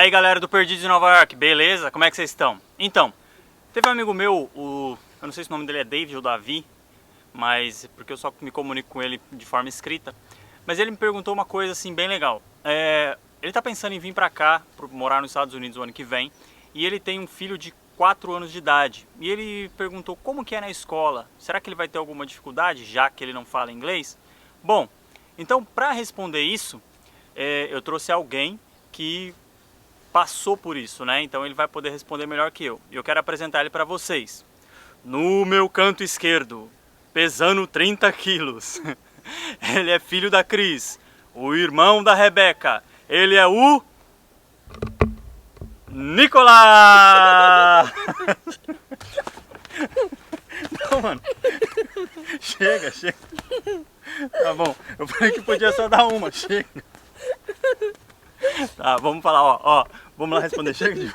Aí galera do Perdido de Nova York, beleza? Como é que vocês estão? Então, teve um amigo meu, eu não sei se o nome dele é David ou Davi, mas porque eu só me comunico com ele de forma escrita, mas ele me perguntou uma coisa assim bem legal. Ele tá pensando em vir pra cá, morar nos Estados Unidos o ano que vem, e ele tem um filho de 4 anos de idade. E ele perguntou como que é na escola, será que ele vai ter alguma dificuldade, já que ele não fala inglês? Bom, então para responder isso, eu trouxe alguém que passou por isso, né? Então ele vai poder responder melhor que eu. E eu quero apresentar ele para vocês. No meu canto esquerdo, pesando 30 quilos, ele é filho da Cris, o irmão da Rebeca. Ele é o Nicolás! Não, mano. Chega. Tá bom, eu falei que podia só dar uma, chega. Tá, vamos falar, ó, vamos lá responder, chega de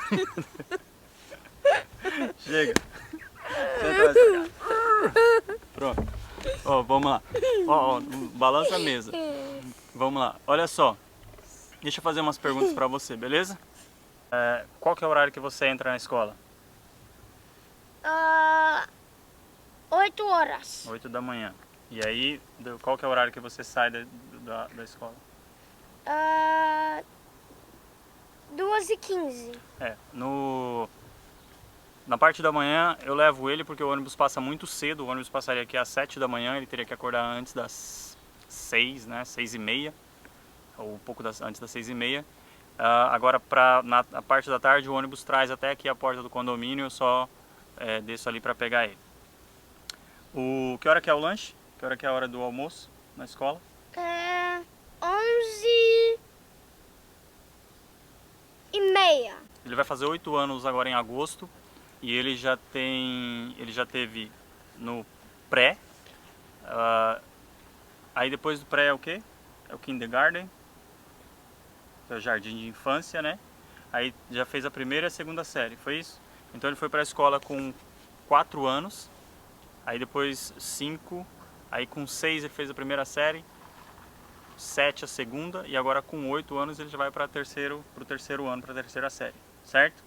chega. Pronto. Ó, vamos lá. Ó, balança a mesa. Vamos lá, olha só. Deixa eu fazer umas perguntas pra você, beleza? Qual que é o horário que você entra na escola? 8 horas. 8 da manhã. E aí, qual que é o horário que você sai da escola? 2h15. Na parte da manhã eu levo ele porque o ônibus passa muito cedo. O ônibus passaria aqui às 7 da manhã, ele teria que acordar antes das 6, né? 6h30, ou um pouco antes das 6h30. Agora, na parte da tarde, o ônibus traz até aqui a porta do condomínio, eu só desço ali para pegar ele. Que hora que é o lanche? Que hora que é a hora do almoço na escola? 11h30. Ele vai fazer 8 anos agora em agosto e ele já teve no pré. Aí depois do pré é o quê? É o kindergarten, que é o jardim de infância, né? Aí já fez a primeira e a segunda série, foi isso? Então ele foi para a escola com 4 anos, aí depois 5, aí com 6 ele fez a primeira série, 7 a segunda, e agora com 8 anos ele já vai para o terceiro ano, para a terceira série, certo?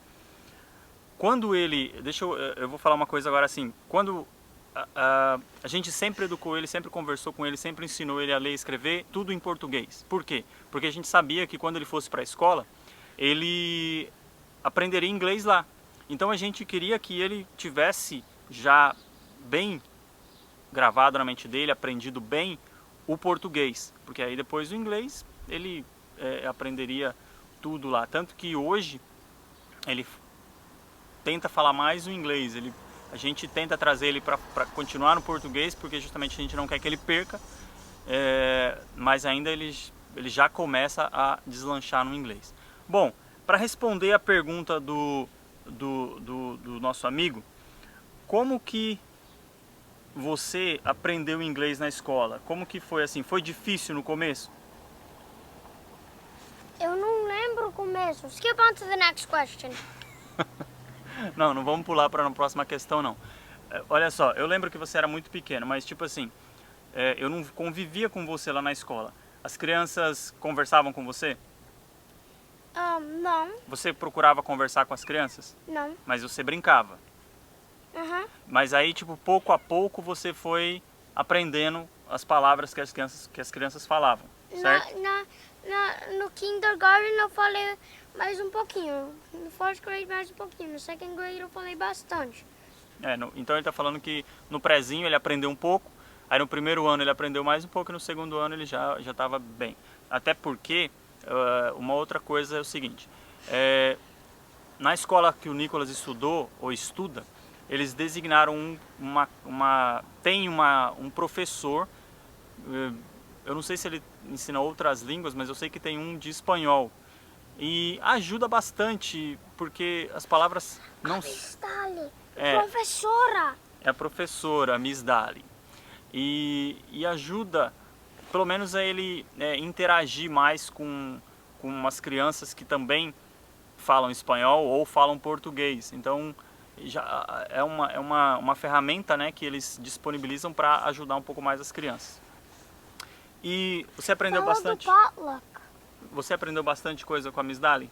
Quando ele, eu vou falar uma coisa agora assim, quando a gente sempre educou ele, sempre conversou com ele, sempre ensinou ele a ler e escrever, tudo em português. Por quê? Porque a gente sabia que quando ele fosse para a escola, ele aprenderia inglês lá. Então a gente queria que ele tivesse já bem gravado na mente dele, aprendido bem o português, porque aí depois o inglês ele aprenderia tudo lá. Tanto que hoje ele tenta falar mais o inglês, a gente tenta trazer ele para continuar no português, porque justamente a gente não quer que ele perca, mas ainda ele já começa a deslanchar no inglês. Bom, para responder a pergunta do nosso amigo, como que você aprendeu inglês na escola? Como que foi assim? Foi difícil no começo? Eu não lembro o começo. Skip on to the next question. Não vamos pular para a próxima questão, não. Olha só, eu lembro que você era muito pequeno, mas tipo assim, eu não convivia com você lá na escola. As crianças conversavam com você? Não. Você procurava conversar com as crianças? Não. Mas você brincava? Mas aí, tipo, pouco a pouco você foi aprendendo as palavras que as crianças falavam, certo? No kindergarten eu falei mais um pouquinho. No first grade mais um pouquinho. No second grade eu falei bastante. Então ele está falando que no prézinho ele aprendeu um pouco, aí no primeiro ano ele aprendeu mais um pouco e no segundo ano ele já estava bem. Até porque, uma outra coisa é o seguinte, na escola que o Nicolas estudou, ou estuda, eles designaram um professor, eu não sei se ele ensina outras línguas, mas eu sei que tem um de espanhol. E ajuda bastante, porque as palavras não... Miss Dali, professora! É a professora, Miss Dali. E ajuda, pelo menos, a ele interagir mais com umas crianças que também falam espanhol ou falam português. Então, já é uma ferramenta, né, que eles disponibilizam para ajudar um pouco mais as crianças. E você aprendeu bastante? Potluck. Você aprendeu bastante coisa com a Miss Dali?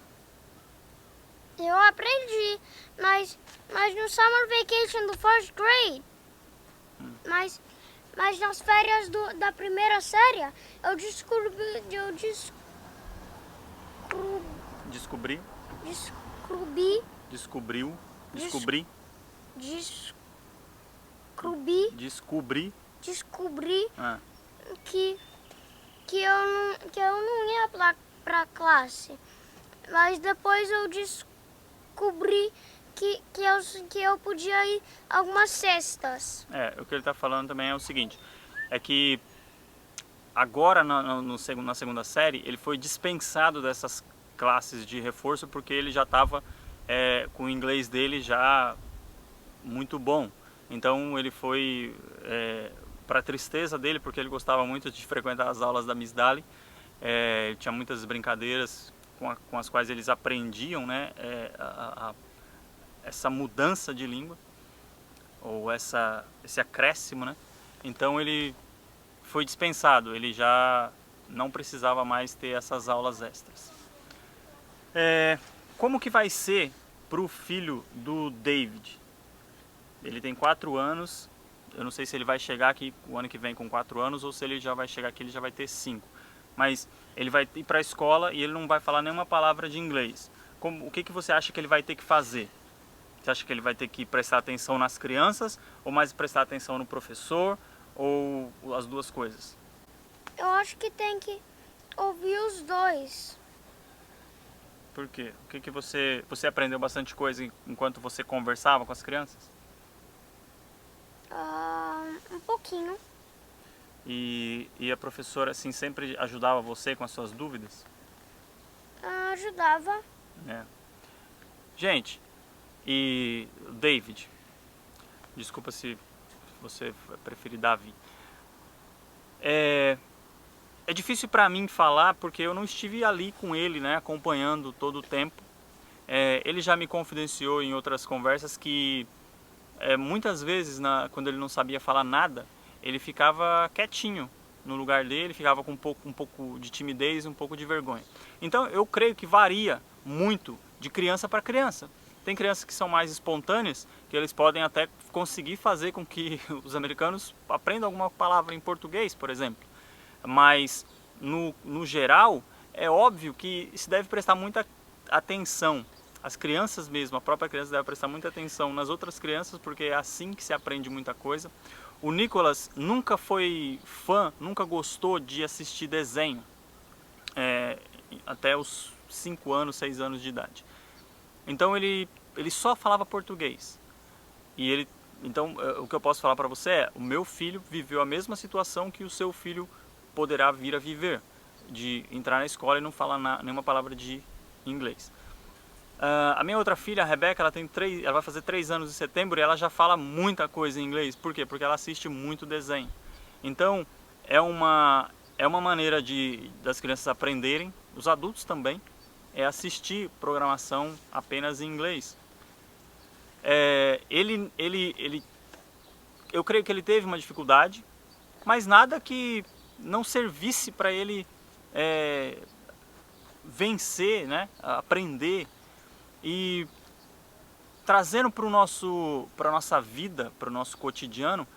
Eu aprendi, mas no summer vacation do first grade, mas nas férias da primeira série, eu descobri, Descobri. descobri, Descobriu. Des- Descobri. descobri, Descobri. descobri Ah, que eu não ia pra classe. Mas depois eu descobri que eu podia ir algumas sextas. o que ele está falando também é o seguinte, é que agora na segunda série ele foi dispensado dessas classes de reforço porque ele já estava com o inglês dele já muito bom. Então ele foi, para tristeza dele, porque ele gostava muito de frequentar as aulas da Miss Daly, tinha muitas brincadeiras com as quais eles aprendiam, né, essa mudança de língua, ou esse acréscimo, né? Então ele foi dispensado, ele já não precisava mais ter essas aulas extras. Como que vai ser para o filho do David? Ele tem 4 anos, eu não sei se ele vai chegar aqui o ano que vem com 4 anos ou se ele já vai chegar aqui, ele já vai ter 5. Mas ele vai ir para a escola e ele não vai falar nenhuma palavra de inglês. O que você acha que ele vai ter que fazer? Você acha que ele vai ter que prestar atenção nas crianças ou mais prestar atenção no professor ou as duas coisas? Eu acho que tem que ouvir os dois. Por quê? O que você aprendeu bastante coisa enquanto você conversava com as crianças? Um pouquinho. E a professora assim sempre ajudava você com as suas dúvidas? Ajudava. Gente, e David, desculpa se você preferir Davi. É difícil para mim falar porque eu não estive ali com ele, né, acompanhando todo o tempo. Ele já me confidenciou em outras conversas que muitas vezes, quando ele não sabia falar nada, ele ficava quietinho no lugar dele, ficava com um pouco de timidez, um pouco de vergonha. Então eu creio que varia muito de criança para criança. Tem crianças que são mais espontâneas, que eles podem até conseguir fazer com que os americanos aprendam alguma palavra em português, por exemplo. Mas no geral, é óbvio que se deve prestar muita atenção. As crianças mesmo, a própria criança deve prestar muita atenção nas outras crianças, porque é assim que se aprende muita coisa. O Nicholas nunca foi fã, nunca gostou de assistir desenho, até os 5 anos, 6 anos de idade. Então ele só falava português. Então o que eu posso falar para você é, o meu filho viveu a mesma situação que o seu filho poderá vir a viver, de entrar na escola e não falar nenhuma palavra de inglês. A minha outra filha, a Rebeca, ela vai fazer 3 anos em setembro e ela já fala muita coisa em inglês. Por quê? Porque ela assiste muito desenho. Então, é uma maneira das crianças aprenderem, os adultos também, assistir programação apenas em inglês. Eu creio que ele teve uma dificuldade, mas nada que não servisse para ele vencer, né? Aprender. E trazendo para a nossa vida, para o nosso cotidiano,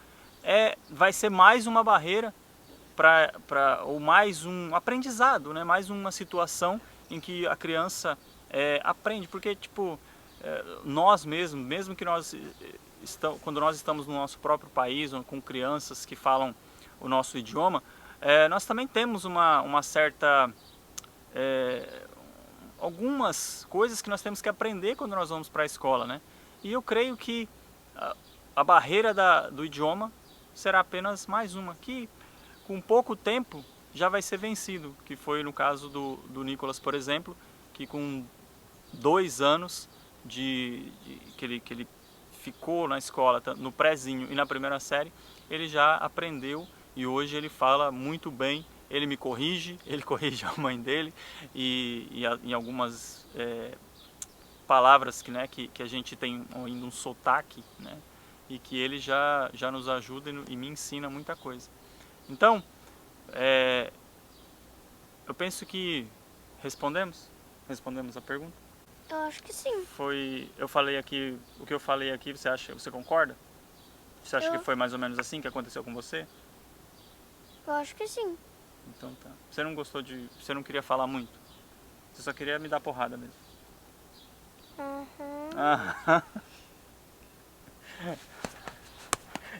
vai ser mais uma barreira ou mais um aprendizado, né? Mais uma situação em que a criança aprende, porque tipo, nós mesmo que quando nós estamos no nosso próprio país, com crianças que falam o nosso idioma, nós também temos uma certa algumas coisas que nós temos que aprender quando nós vamos para a escola, né? E eu creio que a barreira do idioma será apenas mais uma, que com pouco tempo já vai ser vencido, que foi no caso do Nicholas, por exemplo, que com 2 anos que ele ficou na escola, no prézinho e na primeira série, ele já aprendeu e hoje ele fala muito bem. Ele me corrige, ele corrige a mãe dele e em algumas palavras que a gente tem ainda um sotaque, né? E que ele já nos ajuda e me ensina muita coisa. Então, eu penso que respondemos a pergunta. Eu acho que sim. Eu falei aqui, o que eu falei aqui, você concorda? Você acha Eu- que foi mais ou menos assim que aconteceu com você? Eu acho que sim. Então tá. Você não gostou você não queria falar muito? Você só queria me dar porrada mesmo. Uhum. Ah.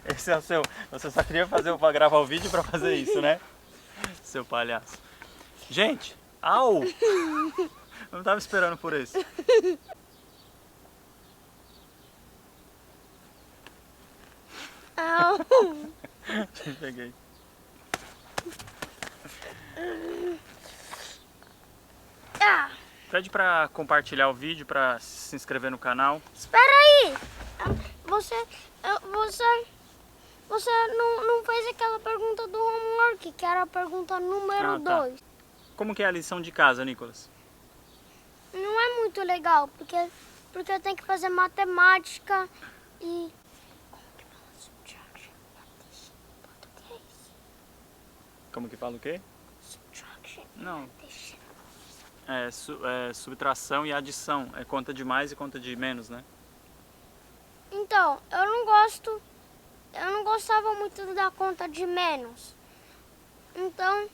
Esse é o seu. Você só queria gravar o vídeo pra fazer isso, né? Seu palhaço. Gente, au! Eu não tava esperando por isso. Au. Peguei. Ah, Pede pra compartilhar o vídeo, pra se inscrever no canal. espera aí. Você não fez aquela pergunta do homework, que era a pergunta número Ah, tá. 2. Como que é a lição de casa, Nicolas? Não é muito legal, porque tem que fazer matemática e... Como que fala subtraction em português? Como que fala o quê? Subtraction. Não. Deixa. É subtração e adição. É conta de mais e conta de menos, né? Então, eu não gostava muito da conta de menos. Então,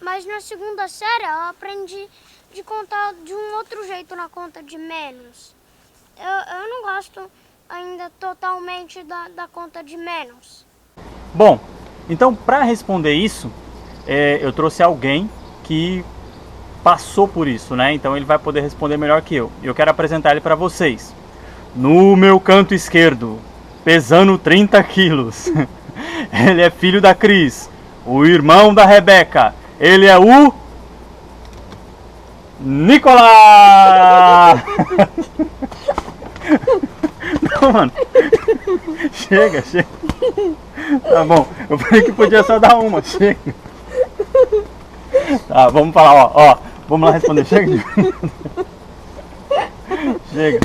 mas na segunda série eu aprendi de contar de um outro jeito na conta de menos. Eu não gosto ainda totalmente da conta de menos. Bom, então para responder isso, eu trouxe alguém que passou por isso, né? Então ele vai poder responder melhor que eu. Eu quero apresentar ele para vocês. No meu canto esquerdo, pesando 30 quilos, ele é filho da Cris, o irmão da Rebeca. Ele é o Nicolas! Não, mano. Chega. Tá bom, eu falei que podia só dar uma, chega. Tá, vamos falar, ó. Vamos lá responder, chega. Chega.